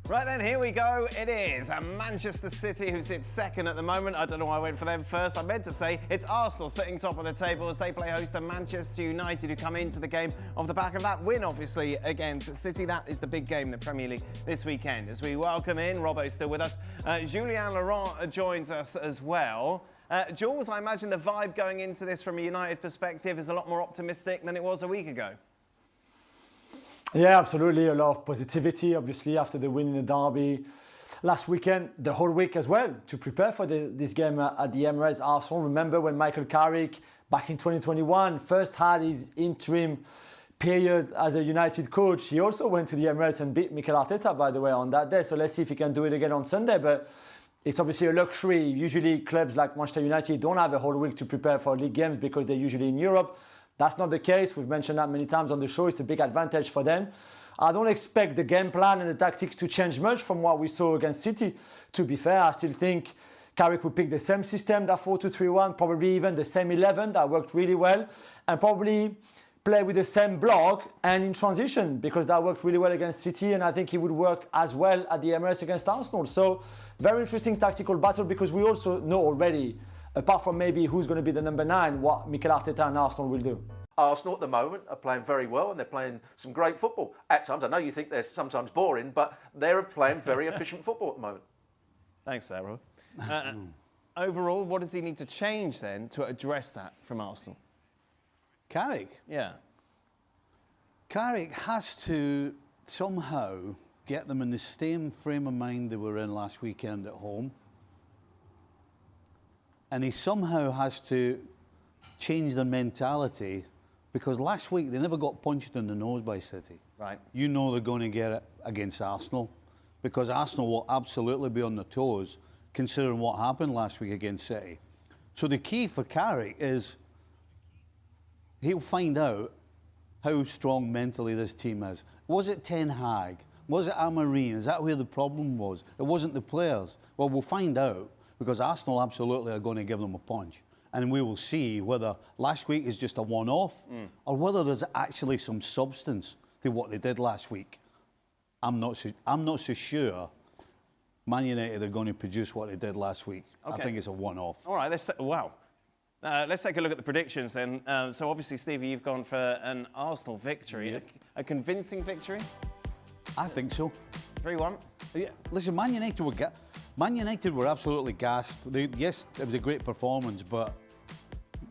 Right then, here we go. It is Manchester City who sits second at the moment. I don't know why I went for them first. I meant to say it's Arsenal sitting top of the table as they play host to Manchester United, who come into the game off the back of that win, obviously, against City. That is the big game in the Premier League this weekend. As we welcome in, Robbo's still with us. Julien Laurent joins us as well. Jules, I imagine the vibe going into this from a United perspective is a lot more optimistic than it was a week ago. Yeah, absolutely. A lot of positivity, obviously, after the win in the derby last weekend, the whole week as well, to prepare for this game at the Emirates. Arsenal, remember when Michael Carrick, back in 2021, first had his interim period as a United coach. He also went to the Emirates and beat Mikel Arteta, by the way, on that day. So let's see if he can do it again on Sunday. But it's obviously a luxury. Usually clubs like Manchester United don't have a whole week to prepare for league games because they're usually in Europe. That's not the case. We've mentioned that many times on the show. It's a big advantage for them. I don't expect the game plan and the tactics to change much from what we saw against City. To be fair, I still think Carrick would pick the same system, that 4-2-3-1, probably even the same 11 that worked really well, and probably play with the same block and in transition because that worked really well against City, and I think he would work as well at the Emirates against Arsenal. So very interesting tactical battle because we also know already, apart from maybe who's going to be the number 9, what Mikel Arteta and Arsenal will do. Arsenal at the moment are playing very well and they're playing some great football. At times, I know you think they're sometimes boring, but they're playing very efficient football at the moment. Thanks, Sarah. Overall, what does he need to change then to address that from Arsenal? Carrick? Yeah. Carrick has to somehow get them in the same frame of mind they were in last weekend at home. And he somehow has to change their mentality because last week they never got punched in the nose by City. Right. You know they're going to get it against Arsenal because Arsenal will absolutely be on their toes considering what happened last week against City. So the key for Carrick is he'll find out how strong mentally this team is. Was it Ten Hag? Was it Amorim? Is that where the problem was? It wasn't the players. Well, we'll find out because Arsenal absolutely are going to give them a punch. And we will see whether last week is just a one-off or whether there's actually some substance to what they did last week. I'm not so sure Man United are going to produce what they did last week. Okay. I think it's a one-off. All right, let's take a look at the predictions then. So obviously, Stevie, you've gone for an Arsenal victory. Yep. A convincing victory? I think so. 3-1? Yeah. Listen, Man United were absolutely gassed. Yes, it was a great performance, but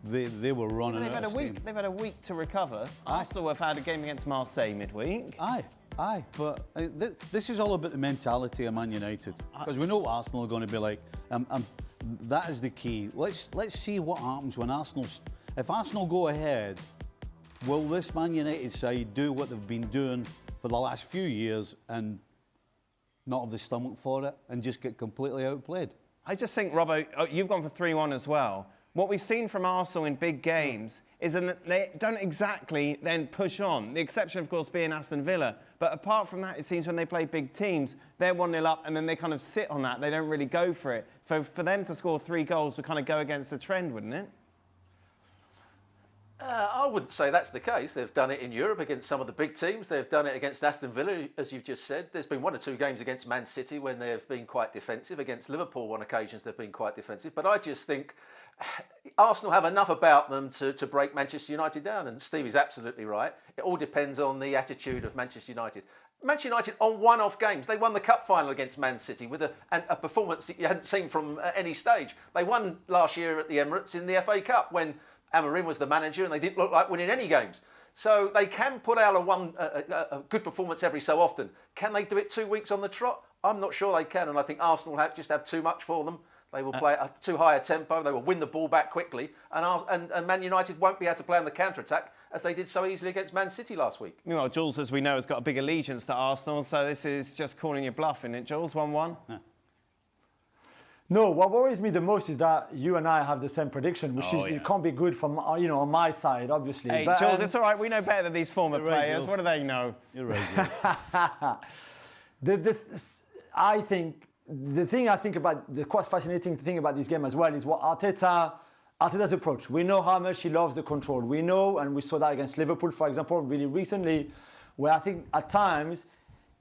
they were running out of steam. They've had a week to recover. Arsenal have had a game against Marseille midweek. Aye, but this is all about the mentality of Man United because we know what Arsenal are going to be like. That is the key. Let's see what happens when if Arsenal go ahead. Will this Man United side do what they've been doing for the last few years and not have the stomach for it and just get completely outplayed? I just think, Robbo, you've gone for 3-1 as well. What we've seen from Arsenal in big games is that they don't exactly then push on. The exception, of course, being Aston Villa. But apart from that, it seems when they play big teams, they're 1-0 up and then they kind of sit on that. They don't really go for it. For them to score 3 goals would kind of go against the trend, wouldn't it? I wouldn't say that's the case. They've done it in Europe against some of the big teams. They've done it against Aston Villa, as you've just said. There's been 1 or 2 games against Man City when they've been quite defensive. Against Liverpool on occasions they've been quite defensive. But I just think Arsenal have enough about them to break Manchester United down. And Stevie's absolutely right. It all depends on the attitude of Manchester United. Manchester United on one-off games. They won the cup final against Man City with a performance that you hadn't seen from any stage. They won last year at the Emirates in the FA Cup when Amorim was the manager and they didn't look like winning any games. So they can put out a good performance every so often. Can they do it 2 weeks on the trot? I'm not sure they can, and I think Arsenal just have too much for them. They will play at too high a tempo, they will win the ball back quickly, and Man United won't be able to play on the counter-attack as they did so easily against Man City last week. Meanwhile, Jules, as we know, has got a big allegiance to Arsenal, so this is just calling your bluff, isn't it, Jules? 1-1? Yeah. No, what worries me the most is that you and I have the same prediction, which it can't be good from on my side, obviously. Hey, but, Jules, it's all right. We know better than these former players. Right, what do they know? You're right. I think the quite fascinating thing about this game as well is what Arteta's approach. We know how much he loves the control. We know, and we saw that against Liverpool, for example, really recently, where I think at times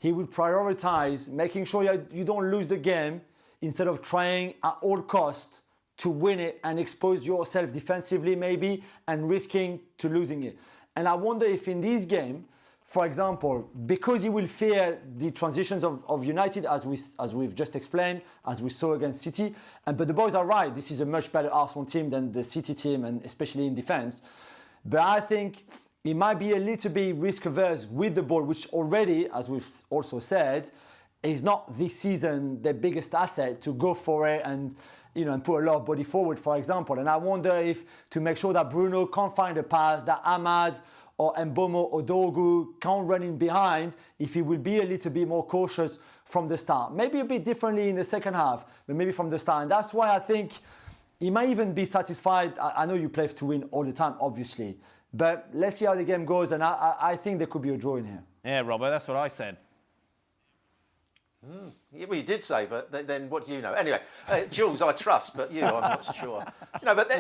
he would prioritize making sure you don't lose the game instead of trying at all costs to win it and expose yourself defensively maybe and risking to losing it. And I wonder if in this game, for example, because he will fear the transitions of United as we've just explained, as we saw against City, but the boys are right, this is a much better Arsenal team than the City team, and especially in defence. But I think he might be a little bit risk averse with the ball, which already, as we've also said, is not this season the biggest asset to go for it and put a lot of body forward, for example. And I wonder if to make sure that Bruno can't find a pass, that Ahmad or Mbomo or Dogu can't run in behind, if he will be a little bit more cautious from the start. Maybe a bit differently in the second half, but maybe from the start. And that's why I think he might even be satisfied. I know you play to win all the time, obviously. But let's see how the game goes, and I think there could be a draw in here. Yeah, Robbo, that's what I said. Yeah, well, you did say, but then what do you know? Anyway, Jules, I trust, but you, I'm not so sure. No, but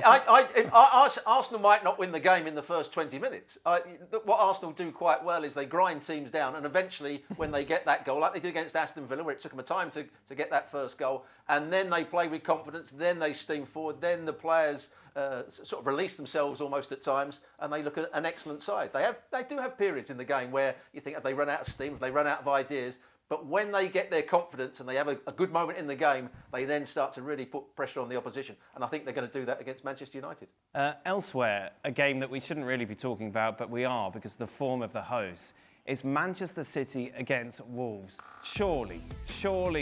Arsenal might not win the game in the first 20 minutes. What Arsenal do quite well is they grind teams down, and eventually, when they get that goal, like they did against Aston Villa, where it took them a time to get that first goal, and then they play with confidence, then they steam forward, then the players sort of release themselves almost at times, and they look at an excellent side. They do have periods in the game where you think if they run out of steam, if they run out of ideas. But when they get their confidence and they have a good moment in the game, they then start to really put pressure on the opposition. And I think they're going to do that against Manchester United. Elsewhere, a game that we shouldn't really be talking about, but we are because of the form of the hosts, is Manchester City against Wolves. Surely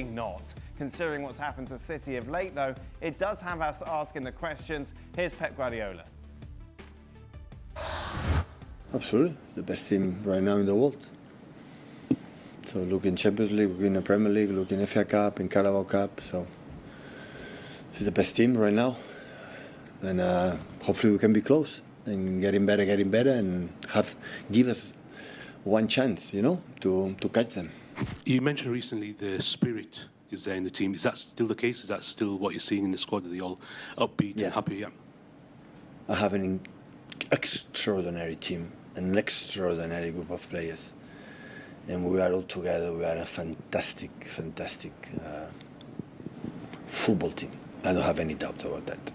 not. Considering what's happened to City of late, though, it does have us asking the questions. Here's Pep Guardiola. Absolutely. The best team right now in the world. So look in Champions League, look in the Premier League, look in FA Cup, in Carabao Cup. So it's the best team right now, and hopefully we can be close and getting better, and give us one chance, to catch them. You mentioned recently the spirit is there in the team. Is that still the case? Is that still what you're seeing in the squad? Are they all upbeat and happy? Yeah. I have an extraordinary team, an extraordinary group of players. And we are all together. We are a fantastic football team. I don't have any doubt about that.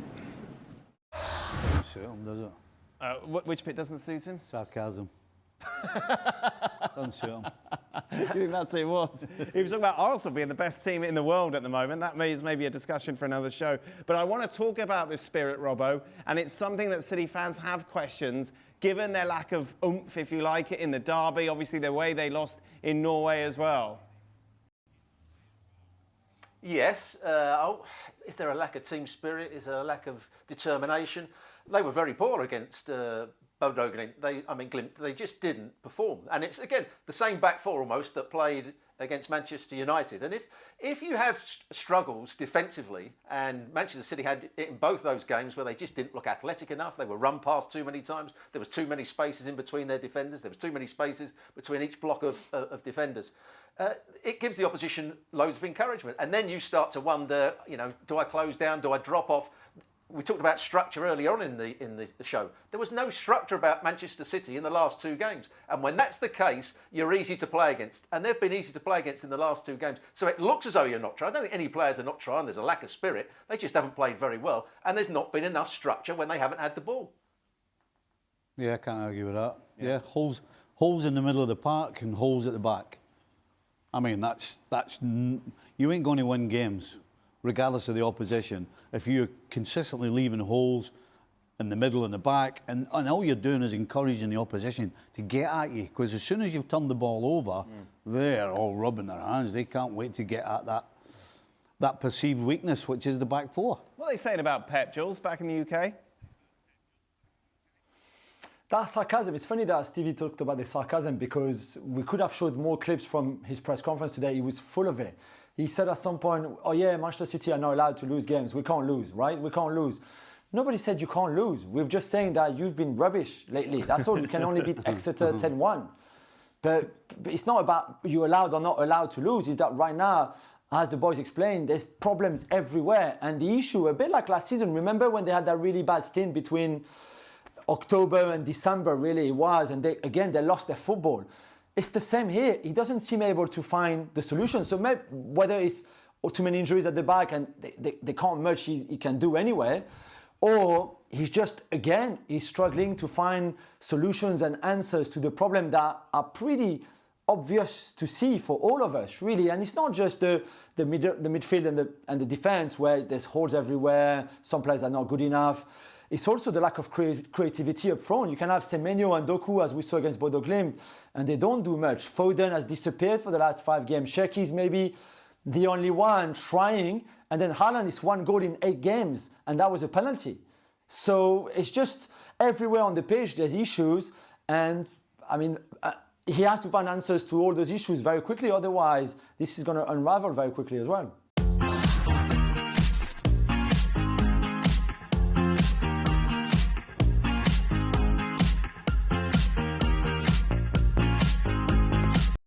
Doesn't suit him, does it? Which bit doesn't suit him? Sarcasm. Doesn't suit him. You think that's who it was? He was talking about Arsenal being the best team in the world at the moment. That is maybe a discussion for another show. But I want to talk about this spirit, Robbo, and it's something that City fans have questions, given their lack of oomph, if you like it, in the derby, obviously the way they lost in Norway as well. Yes. Is there a lack of team spirit? Is there a lack of determination? They were very poor against Bodo Glimt. They just didn't perform. And it's, again, the same back four almost that played against Manchester United. And if you have struggles defensively, and Manchester City had it in both those games where they just didn't look athletic enough, they were run past too many times, there was too many spaces in between their defenders, there was too many spaces between each block of defenders, it gives the opposition loads of encouragement. And then you start to wonder, do I close down, do I drop off? We talked about structure earlier on in the show. There was no structure about Manchester City in the last two games. And when that's the case, you're easy to play against. And they've been easy to play against in the last two games. So it looks as though you're not trying. I don't think any players are not trying. There's a lack of spirit. They just haven't played very well. And there's not been enough structure when they haven't had the ball. Yeah, I can't argue with that. Yeah, holes in the middle of the park and holes at the back. I mean, that's you ain't going to win games, regardless of the opposition, if you're consistently leaving holes in the middle and the back, and all you're doing is encouraging the opposition to get at you, because as soon as you've turned the ball over, they're all rubbing their hands. They can't wait to get at that perceived weakness, which is the back four. What are they saying about Pep, Jules, back in the UK? That sarcasm, it's funny that Stevie talked about the sarcasm, because we could have showed more clips from his press conference today. He was full of it. He said at some point, oh yeah, Manchester City are not allowed to lose games. We can't lose, right? We can't lose. Nobody said you can't lose. We're just saying that you've been rubbish lately. That's all. You can only beat Exeter 10-1. But it's not about you allowed or not allowed to lose. It's that right now, as the boys explained, there's problems everywhere. And the issue, a bit like last season, remember when they had that really bad stint between October and December, really it was, and they lost their football. it's the same here. He doesn't seem able to find the solution. So maybe, whether it's too many injuries at the back and they can't much he can do anyway, or he's just, again, he's struggling to find solutions and answers to the problem that are pretty obvious to see for all of us, really. And it's not just the midfield and the defense where there's holes everywhere, some players are not good enough. It's also the lack of creativity up front. You can have Semenyo and Doku, as we saw against Bodo Glimt, and they don't do much. Foden has disappeared for the last 5 games. Sheki's maybe the only one trying, and then Haaland is 1 goal in 8 games, and that was a penalty. So it's just everywhere on the pitch there's issues, and I mean, he has to find answers to all those issues very quickly, otherwise this is going to unravel very quickly as well.